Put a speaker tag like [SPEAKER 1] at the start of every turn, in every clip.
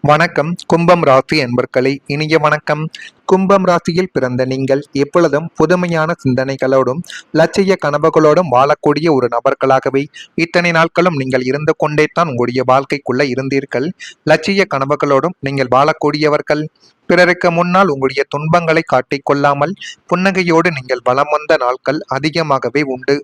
[SPEAKER 1] வணக்கம் கும்பம் ராசி என்பர்களே, இனிய வணக்கம். கும்பம் ராசியில் பிறந்த நீங்கள் எப்பொழுதும் புதுமையான சிந்தனைகளோடும் லட்சிய கனவுகளோடும் வாழக்கூடிய ஒரு நபர்களாகவே இத்தனை நாட்களும் நீங்கள் இருந்து கொண்டே தான் உங்களுடைய வாழ்க்கைக்குள்ள இருந்தீர்கள். லட்சிய கனவுகளோடும் நீங்கள் வாழக்கூடியவர்கள். பிறருக்கு முன்னால் உங்களுடைய துன்பங்களை காட்டிக்கொள்ளாமல் புன்னகையோடு நீங்கள் வலம் வந்த நாட்கள் அதிகமாகவே உண்டு.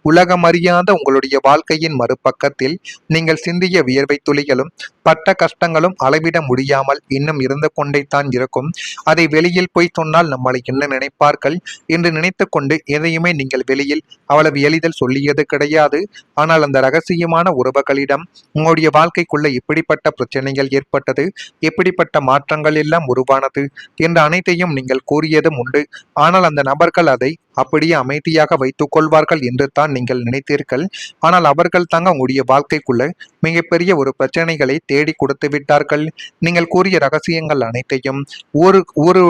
[SPEAKER 1] உலகம் அறியாத உங்களுடைய வாழ்க்கையின் மறுபக்கத்தில் நீங்கள் சிந்திய வியர்வை துளிகளும் பட்ட கஷ்டங்களும் அளவிட முடியாமல் இன்னும் இருந்து கொண்டே தான் இருக்கும். அதை வெளியில் போய் சொன்னால் நம்மளை என்ன நினைப்பார்கள் என்று நினைத்து கொண்டு எதையுமே நீங்கள் வெளியில் அவ்வளவு எளிதில் சொல்லியது கிடையாது. ஆனால் அந்த ரகசியமான உறவுகளிடம் உங்களுடைய வாழ்க்கைக்குள்ள எப்படிப்பட்ட பிரச்சனைகள் ஏற்பட்டது, எப்படிப்பட்ட மாற்றங்கள் எல்லாம் உருவானது என்ற அனைத்தையும் நீங்கள் கூறியதும் உண்டு. ஆனால் அந்த நபர்கள் அதை அப்படியே அமைதியாக வைத்துக் கொள்வார்கள் என்று தான் நீங்கள் நினைத்தீர்கள். ஆனால் அவர்கள் தாங்க உங்களுடைய வாழ்க்கைக்குள்ள மிகப்பெரிய ஒரு பிரச்சனைகளை தேடி கொடுத்து விட்டார்கள். நீங்கள் கூறிய ரகசியங்கள் அனைத்தையும் ஒரு ஒரு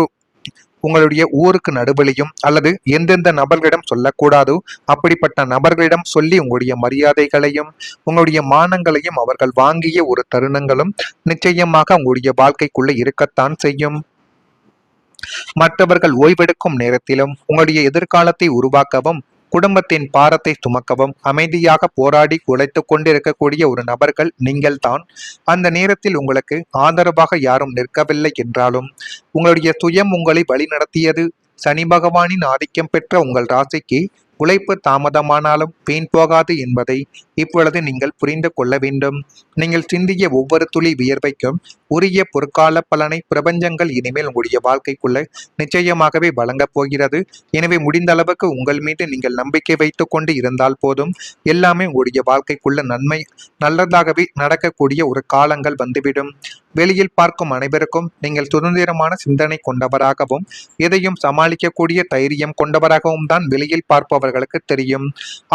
[SPEAKER 1] உங்களுடைய ஊருக்கு நடுவழியும் அல்லது எந்தெந்த நபர்களிடம் சொல்லக்கூடாதோ அப்படிப்பட்ட நபர்களிடம் சொல்லி உங்களுடைய மரியாதைகளையும் உங்களுடைய மானங்களையும் அவர்கள் வாங்கிய ஒரு தருணங்களும் நிச்சயமாக உங்களுடைய வாழ்க்கைக்குள்ள இருக்கத்தான் செய்யும். மற்றவர்கள் ஓய்வெடுக்கும் நேரத்திலும் உங்களுடைய எதிர்காலத்தை உருவாக்கவும் குடும்பத்தின் பாரத்தை சுமக்கவும் அமைதியாக போராடி உழைத்துக் கொண்டிருக்கக்கூடிய ஒரு நபர்கள் நீங்கள் தான். அந்த நேரத்தில் உங்களுக்கு ஆதரவாக யாரும் நிற்கவில்லை என்றாலும் உங்களுடைய சுயம் உங்களை வழிநடத்தியது. சனி பகவானின் ஆதிக்கம் பெற்ற உங்கள் ராசிக்கு உழைப்பு தாமதமானாலும் வீண் போகாது என்பதை இப்பொழுது நீங்கள் புரிந்து கொள்ள வேண்டும். நீங்கள் சிந்திய ஒவ்வொரு துளி வியர்வைக்கும் உரிய பொற்கால பலனை பிரபஞ்சங்கள் இனிமேல் உங்களுடைய வாழ்க்கைக்குள்ள நிச்சயமாகவே வழங்கப் போகிறது. எனவே முடிந்த அளவுக்கு உங்கள் மீது நீங்கள் நம்பிக்கை வைத்து கொண்டு இருந்தால் போதும். எல்லாமே உங்களுடைய வாழ்க்கைக்குள்ள நல்லதாகவே நடக்கக்கூடிய ஒரு காலங்கள் வந்துவிடும். வெளியில் பார்க்கும் அனைவருக்கும் நீங்கள் சுதந்திரமான சிந்தனை கொண்டவராகவும் எதையும் சமாளிக்கக்கூடிய தைரியம் கொண்டவராகவும் தான் வெளியில் பார்ப்பவர்களுக்கு தெரியும்.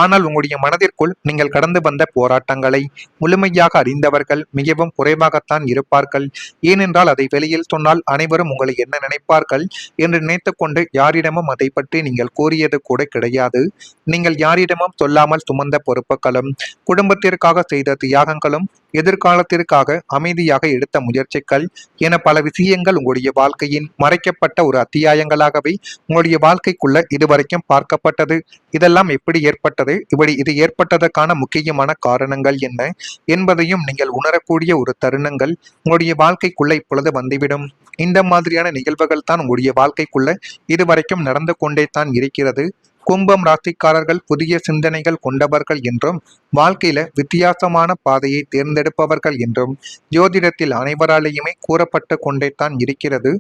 [SPEAKER 1] ஆனால் உங்களுடைய மனதிற்குள் நீங்கள் கடந்து வந்த போராட்டங்களை முழுமையாக அறிந்தவர்கள் மிகவும் குறைவாகத்தான் இருப்பார்கள். ஏனென்றால் அதை வெளியில் சொன்னால் அனைவரும் உங்களை என்ன நினைப்பார்கள் என்று நினைத்து கொண்டு யாரிடமும் அதை பற்றி நீங்கள் கூறியது கூட கிடையாது. நீங்கள் யாரிடமும் சொல்லாமல் சுமந்த பொறுப்புகளும் குடும்பத்திற்காக செய்த தியாகங்களும் எதிர்காலத்திற்காக அமைதியாக எடுத்த முயற்சிகள் என பல விஷயங்கள் உங்களுடைய வாழ்க்கையின் மறைக்கப்பட்ட ஒரு அத்தியாயங்களாகவே உங்களுடைய வாழ்க்கைக்குள்ள இதுவரைக்கும் பார்க்கப்பட்டது. இதெல்லாம் எப்படி ஏற்பட்டது, இது ஏற்பட்டதற்கான முக்கியமான காரணங்கள் என்ன என்பதையும் நீங்கள் உணரக்கூடிய ஒரு தருணங்கள் உங்களுடைய வாழ்க்கைக்குள்ள இப்பொழுது வந்துவிடும். இந்த மாதிரியான நிகழ்வுகள் தான் உங்களுடைய வாழ்க்கைக்குள்ள இதுவரைக்கும் நடந்து கொண்டே தான் இருக்கிறது. கும்பம் ராசிக்காரர்கள் புதிய சிந்தனைகள் கொண்டவர்கள் என்றும் வாழ்க்கையில வித்தியாசமான பாதையை தேர்ந்தெடுப்பவர்கள் என்றும் ஜோதிடத்தில் அனைவராலேயுமே கூறப்பட்டு கொண்டே தான் இருக்கிறது.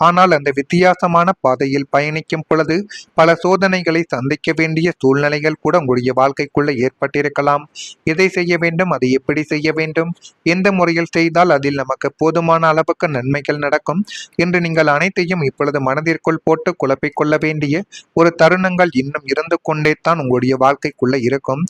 [SPEAKER 1] ஆனால் அந்த வித்தியாசமான பாதையில் பயணிக்கும் பொழுது பல சோதனைகளை சந்திக்க வேண்டிய சூழ்நிலைகள் கூட உங்களுடைய வாழ்க்கைக்குள்ள ஏற்பட்டிருக்கலாம். எதை செய்ய வேண்டும், அதை எப்படி செய்ய வேண்டும், எந்த முறையில் செய்தால் அதில் நமக்கு போதுமான அளவுக்கு நன்மைகள் நடக்கும் என்று நீங்கள் அனைத்தையும் இப்பொழுது மனதிற்குள் போட்டு குழப்பிக்கொள்ள வேண்டிய ஒரு தருணங்கள் இன்னும் இருந்து கொண்டே தான் உங்களுடைய வாழ்க்கைக்குள்ள இருக்கும்.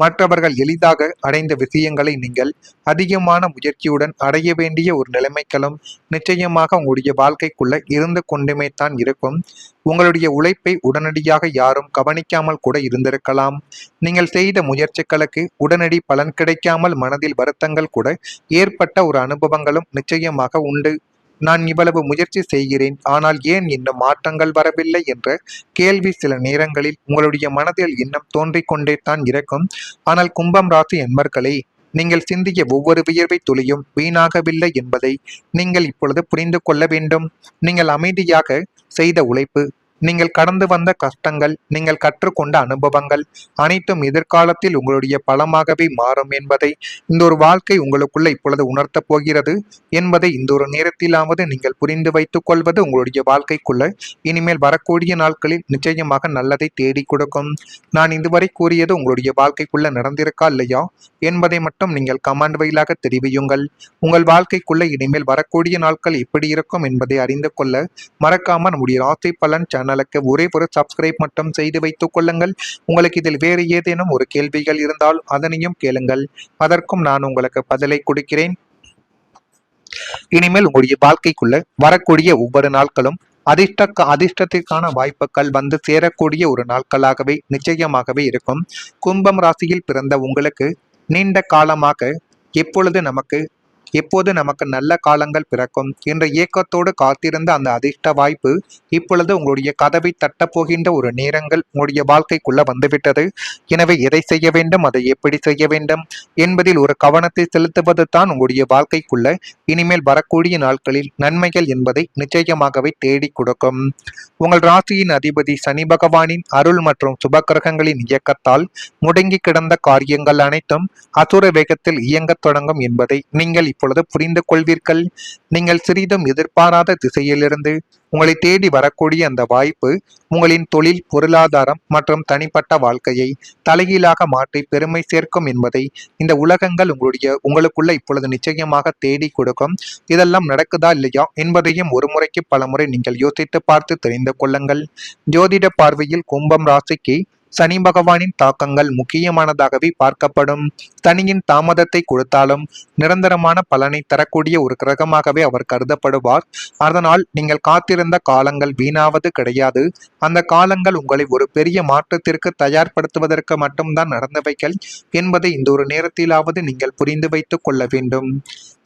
[SPEAKER 1] மற்றவர்கள் எளிதாக அடைந்த விஷயங்களை நீங்கள் அதிகமான முயற்சியுடன் அடைய வேண்டிய ஒரு நிலைமைகளும் நிச்சயமாக உங்களுடைய வாழ்க்கைக்குள்ள இருந்து கொண்டுமே தான் இருக்கும். உங்களுடைய உழைப்பை உடனடியாக யாரும் கவனிக்காமல் கூட இருந்திருக்கலாம். நீங்கள் செய்த முயற்சிகளுக்கு உடனடி பலன் கிடைக்காமல் மனதில் வருத்தங்கள் கூட ஏற்பட்ட ஒரு அனுபவங்களும் நிச்சயமாக உண்டு. நான் இவ்வளவு முயற்சி செய்கிறேன், ஆனால் ஏன் இன்னும் மாற்றங்கள் வரவில்லை என்ற கேள்வி சில நேரங்களில் உங்களுடைய மனதில் இன்னும் தோன்றிக் கொண்டே தான் இருக்கும். ஆனால் கும்பம் ராசி என்பர்களே, நீங்கள் சிந்திய ஒவ்வொரு வியர்வை துளியும் வீணாகவில்லை என்பதை நீங்கள் இப்பொழுது புரிந்து கொள்ள வேண்டும். நீங்கள் அமைதியாக செய்த உழைப்பு, நீங்கள் கடந்து வந்த கஷ்டங்கள், நீங்கள் கற்றுக்கொண்ட அனுபவங்கள் அனைத்தும் எதிர்காலத்தில் உங்களுடைய பலமாகவே மாறும் என்பதை இந்த ஒரு வாழ்க்கை உங்களுக்குள்ள இப்பொழுது உணர்த்தப் போகிறது என்பதை இந்த ஒரு நேரத்திலாவது நீங்கள் புரிந்து வைத்துக் கொள்வது உங்களுடைய வாழ்க்கைக்குள்ள இனிமேல் வரக்கூடிய நாட்களில் நிச்சயமாக நல்லதை தேடி கொடுக்கும். நான் இதுவரை கூறியது உங்களுடைய வாழ்க்கைக்குள்ள நடந்திருக்கா இல்லையா என்பதை மட்டும் நீங்கள் கமெண்ட் வழியாக தெரிவியுங்கள். உங்கள் வாழ்க்கைக்குள்ள இனிமேல் வரக்கூடிய நாட்கள் எப்படி இருக்கும் என்பதை அறிந்து கொள்ள மறக்காம நம்முடைய ராசி பலன் சேனலுக்கு ஒரே ஒரு சப்ஸ்கிரைப் மட்டும் செய்து வைத்துக் கொள்ளுங்கள். உங்களுக்கு இதில் வேறு ஏதேனும் ஒரு கேள்விகள் இருந்தால் அதனையும் கேளுங்கள், அதற்கும் நான் உங்களுக்கு பதிலை கொடுக்கிறேன். இனிமேல் உங்களுடைய வாழ்க்கைக்குள்ள வரக்கூடிய ஒவ்வொரு நாட்களும் அதிர்ஷ்டத்திற்கான வாய்ப்புகள் வந்து சேரக்கூடிய ஒரு நாட்களாகவே நிச்சயமாகவே இருக்கும். கும்பம் ராசியில் பிறந்த உங்களுக்கு நீண்ட காலமாக எப்பொழுது நமக்கு எப்போது நமக்கு நல்ல காலங்கள் பிறக்கும் என்ற ஏக்கத்தோடு காத்திருந்த அந்த அதிர்ஷ்ட வாய்ப்பு இப்பொழுது உங்களுடைய கதவை தட்டப்போகின்ற ஒரு நேரங்கள் உங்களுடைய வாழ்க்கைக்குள்ள வந்துவிட்டது. எனவே எதை செய்ய வேண்டும், அதை எப்படி செய்ய வேண்டும் என்பதில் ஒரு கவனத்தை செலுத்துவது தான் உங்களுடைய வாழ்க்கைக்குள்ள இனிமேல் வரக்கூடிய நாட்களில் நன்மைகள் என்பதை நிச்சயமாகவே தேடி கொடுக்கும். உங்கள் ராசியின் அதிபதி சனி பகவானின் அருள் மற்றும் சுபக்கிரகங்களின் இயக்கத்தால் முடங்கி கிடந்த காரியங்கள் அனைத்தும் அசுர வேகத்தில் இயங்கத் தொடங்கும் என்பதை நீங்கள் இப்பொழுது புரிந்து கொள்வீர்கள். நீங்கள் சிறிதும் எதிர்பாராத திசையிலிருந்து உங்களை தேடி வரக்கூடிய அந்த வாய்ப்பு உங்களின் தொழில், பொருளாதாரம் மற்றும் தனிப்பட்ட வாழ்க்கையை தலைகீழாக மாற்றி பெருமை சேர்க்கும் என்பதை இந்த உலகங்கள் உங்களுக்குள்ள இப்பொழுது நிச்சயமாக தேடி கொடுக்கும். இதெல்லாம் நடக்குதா இல்லையா என்பதையும் ஒரு முறைக்கு பல முறை நீங்கள் யோசித்து பார்த்து தெரிந்து கொள்ளுங்கள். ஜோதிட பார்வையில் கும்பம் ராசிக்கு சனி பகவானின் தாக்கங்கள் முக்கியமானதாகவே பார்க்கப்படும். சனியின் தாமதத்தை கொடுத்தாலும் நிரந்தரமான பலனை தரக்கூடிய ஒரு கிரகமாகவே அவர் கருதப்படுவார். அதனால் நீங்கள் காத்திருந்த காலங்கள் வீணாவது கிடையாது. அந்த காலங்கள் உங்களை ஒரு பெரிய மாற்றத்திற்கு தயார்படுத்துவதற்கு மட்டும்தான் நடந்தவைகள் என்பதை இந்த ஒரு நேரத்திலாவது நீங்கள் புரிந்து வைத்துக் கொள்ள வேண்டும்.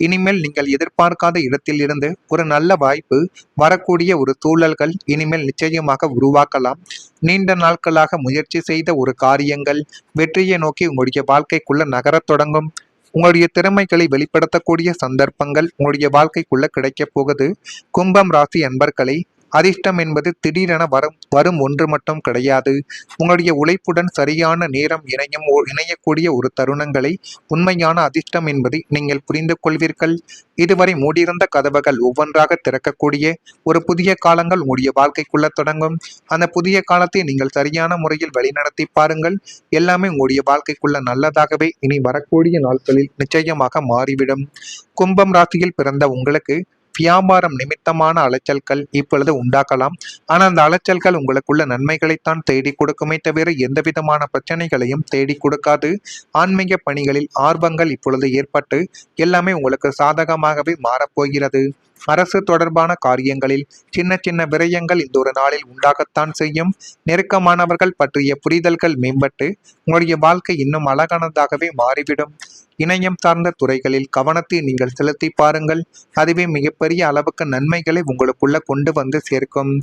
[SPEAKER 1] இனிமேல் நீங்கள் எதிர்பார்க்காத இடத்தில் இருந்து ஒரு நல்ல வாய்ப்பு வரக்கூடிய ஒரு சூழல்கள் இனிமேல் நிச்சயமாக உருவாக்கலாம். நீண்ட நாட்களாக முயற்சி செய்த ஒரு காரியங்கள் வெற்றியை நோக்கி உங்களுடைய வாழ்க்கைக்குள்ள நகரத் தொடங்கும். உங்களுடைய திறமைகளை வெளிப்படுத்தக்கூடிய சந்தர்ப்பங்கள் உங்களுடைய வாழ்க்கைக்குள்ள கிடைக்கப் போகுது. கும்பம் ராசி அன்பர்களை அதிர்ஷ்டம் என்பது திடீரென வரும் ஒன்று மட்டும் கிடையாது. உங்களுடைய உழைப்புடன் சரியான நேரம் இணையக்கூடிய ஒரு தருணங்களை உண்மையான அதிர்ஷ்டம் என்பதை நீங்கள் புரிந்து கொள்வீர்கள். இதுவரை மூடியிருந்த கதவுகள் ஒவ்வொன்றாக திறக்கக்கூடிய ஒரு புதிய காலங்கள் உங்களுடைய வாழ்க்கைக்குள்ள தொடங்கும். அந்த புதிய காலத்தை நீங்கள் சரியான முறையில் வழிநடத்தி பாருங்கள். எல்லாமே உங்களுடைய வாழ்க்கைக்குள்ள நல்லதாகவே இனி வரக்கூடிய நாட்களில் நிச்சயமாக மாறிவிடும். கும்பம் ராசியில் பிறந்த உங்களுக்கு வியாபாரம் நிமித்தமான அலைச்சல்கள் இப்பொழுது உண்டாக்கலாம். ஆனால் அந்த அலைச்சல்கள் உங்களுக்குள்ள நன்மைகளைத்தான் தேடி கொடுக்குமே தவிர எந்த விதமான பிரச்சனைகளையும் தேடி கொடுக்காது. ஆன்மீக பணிகளில் ஆர்வங்கள் இப்பொழுது ஏற்பட்டு எல்லாமே உங்களுக்கு சாதகமாகவே மாறப்போகிறது. அரசு தொடர்பான காரியங்களில் சின்ன சின்ன விரயங்கள் இந்த ஒரு நாளில் உண்டாகத்தான் செய்யும். நெருக்கமானவர்கள் பற்றிய புரிதல்கள் மேம்பட்டு உங்களுடைய வாழ்க்கை இன்னும் அழகானதாகவே மாறிவிடும். இணையம் சார்ந்த துறைகளில் கவனத்தை நீங்கள் செலுத்தி பாருங்கள். அதுவே மிகப்பெரிய அளவுக்கு நன்மைகளை உங்களுக்குள்ள கொண்டு வந்து சேர்க்கும்.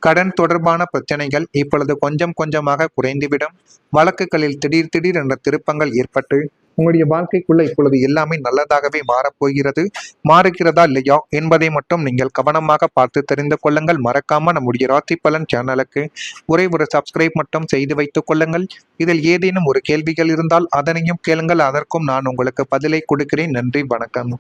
[SPEAKER 1] கடன் தொடர்பான பிரச்சனைகள் இப்பொழுது கொஞ்சம் கொஞ்சமாக குறைந்துவிடும். வழக்குகளில் திடீர் என்ற திருப்பங்கள் ஏற்பட்டு உங்களுடைய வாழ்க்கைக்குள்ள இப்பொழுது எல்லாமே நல்லதாகவே மாறப்போகிறது. மாறுகிறதா இல்லையா என்பதை மட்டும் நீங்கள் கவனமாக பார்த்து தெரிந்து கொள்ளுங்கள். மறக்காம நம்முடைய ராசி பலன் சேனலுக்கு ஒரே ஒரு சப்ஸ்கிரைப் மட்டும் செய்து வைத்துக் கொள்ளுங்கள். இதில் ஏதேனும் ஒரு கேள்விகள் இருந்தால் அதனையும் கேளுங்கள். அதற்கும் நான் உங்களுக்கு பதிலை கொடுக்கிறேன். நன்றி, வணக்கம்.